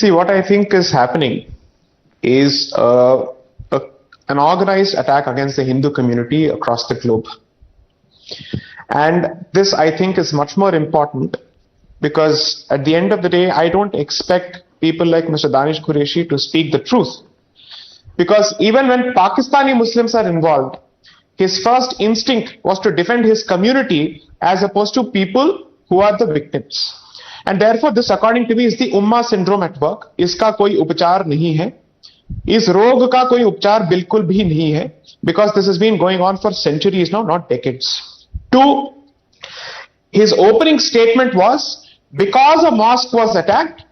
See, what I think is happening is an organized attack against the Hindu community across the globe. And this, I think, is much more important because at the end of the day, I don't expect people like Mr. Danish Qureshi to speak the truth. Because even when Pakistani Muslims are involved, his first instinct was to defend his community as opposed to people who are the victims. And therefore, this, according to me, is the Ummah syndrome at work. Iska koi upachar nahi hai. Is rog ka koi upachar bilkul bhi nahi hai. Because this has been going on for centuries now, not decades. Two, his opening statement was, because a mosque was attacked,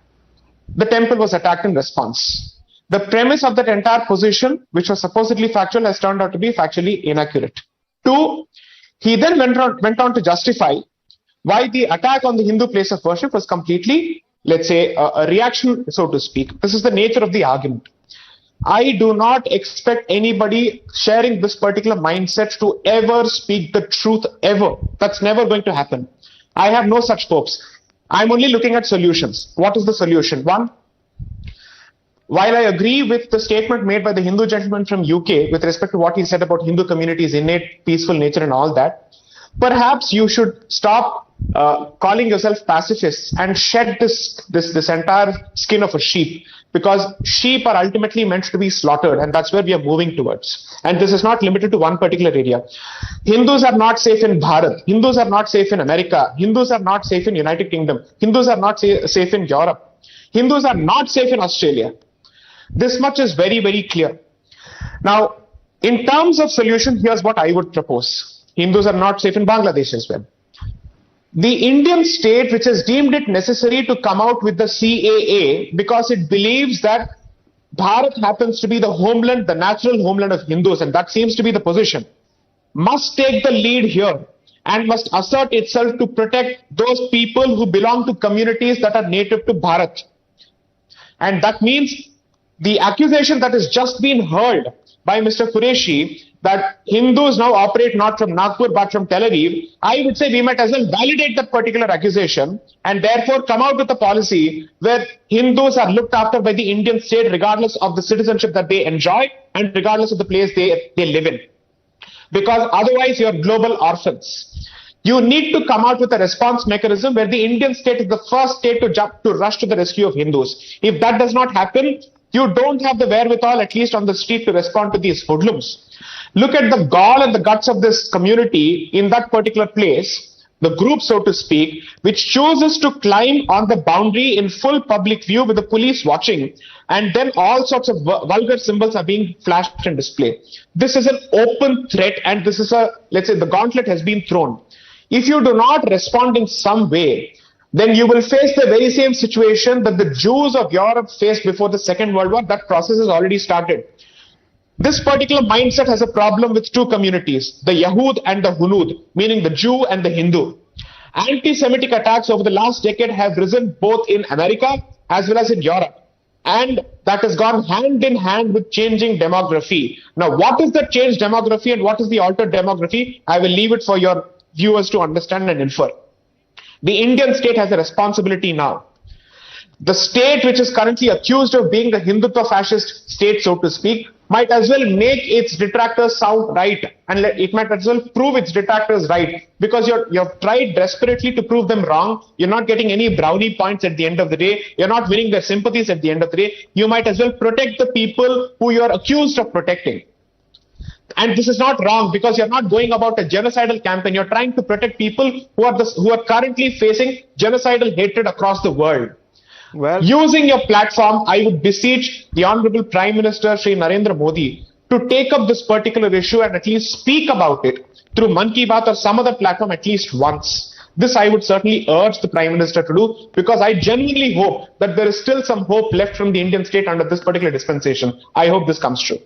the temple was attacked in response. The premise of that entire position, which was supposedly factual, has turned out to be factually inaccurate. Two, he then went on to justify why the attack on the Hindu place of worship was completely, let's say, a reaction, so to speak. This is the nature of the argument. I do not expect anybody sharing this particular mindset to ever speak the truth ever. That's never going to happen. I have no such hopes. I'm only looking at solutions. What is the solution? One, while I agree with the statement made by the Hindu gentleman from UK with respect to what he said about Hindu community's innate peaceful nature and all that, perhaps you should stop calling yourself pacifists and shed this entire skin of a sheep, because sheep are ultimately meant to be slaughtered, and that's where we are moving towards. And this is not limited to one particular area. Hindus are not safe in Bharat. Hindus are not safe in America. Hindus are not safe in United Kingdom. Hindus are not safe in Europe. Hindus are not safe in Australia. This much is very, very clear. Now, in terms of solution, here's what I would propose. Hindus are not safe in Bangladesh as well. The Indian state, which has deemed it necessary to come out with the CAA because it believes that Bharat happens to be the homeland, the natural homeland of Hindus, and that seems to be the position, must take the lead here and must assert itself to protect those people who belong to communities that are native to Bharat. And that means the accusation that has just been heard by Mr. Qureshi that Hindus now operate not from Nagpur but from Tel Aviv, I would say we might as well validate that particular accusation and therefore come out with a policy where Hindus are looked after by the Indian state regardless of the citizenship that they enjoy and regardless of the place they live in. Because otherwise you're global orphans. You need to come out with a response mechanism where the Indian state is the first state to rush to the rescue of Hindus. If that does not happen, you don't have the wherewithal, at least on the street, to respond to these hoodlums. Look at the gall and the guts of this community in that particular place, the group, so to speak, which chooses to climb on the boundary in full public view with the police watching, and then all sorts of vulgar symbols are being flashed and displayed. This is an open threat, and this is let's say, the gauntlet has been thrown. If you do not respond in some way, then you will face the very same situation that the Jews of Europe faced before the Second World War. That process has already started. This particular mindset has a problem with two communities, the Yahud and the Hunud, meaning the Jew and the Hindu. Anti-Semitic attacks over the last decade have risen both in America as well as in Europe. And that has gone hand in hand with changing demography. Now, what is the changed demography and what is the altered demography? I will leave it for your viewers to understand and infer. The Indian state has a responsibility now. The state, which is currently accused of being the Hindutva fascist state, so to speak, might as well make its detractors sound right, and it might as well prove its detractors right, because you've tried desperately to prove them wrong. You're not getting any brownie points at the end of the day. You're not winning their sympathies at the end of the day. You might as well protect the people who you're accused of protecting. And this is not wrong, because you're not going about a genocidal campaign. You're trying to protect people who are currently facing genocidal hatred across the world. Well, using your platform, I would beseech the Honorable Prime Minister Shri Narendra Modi to take up this particular issue and at least speak about it through Mann Ki Baat or some other platform at least once. This I would certainly urge the Prime Minister to do, because I genuinely hope that there is still some hope left from the Indian state under this particular dispensation. I hope this comes true.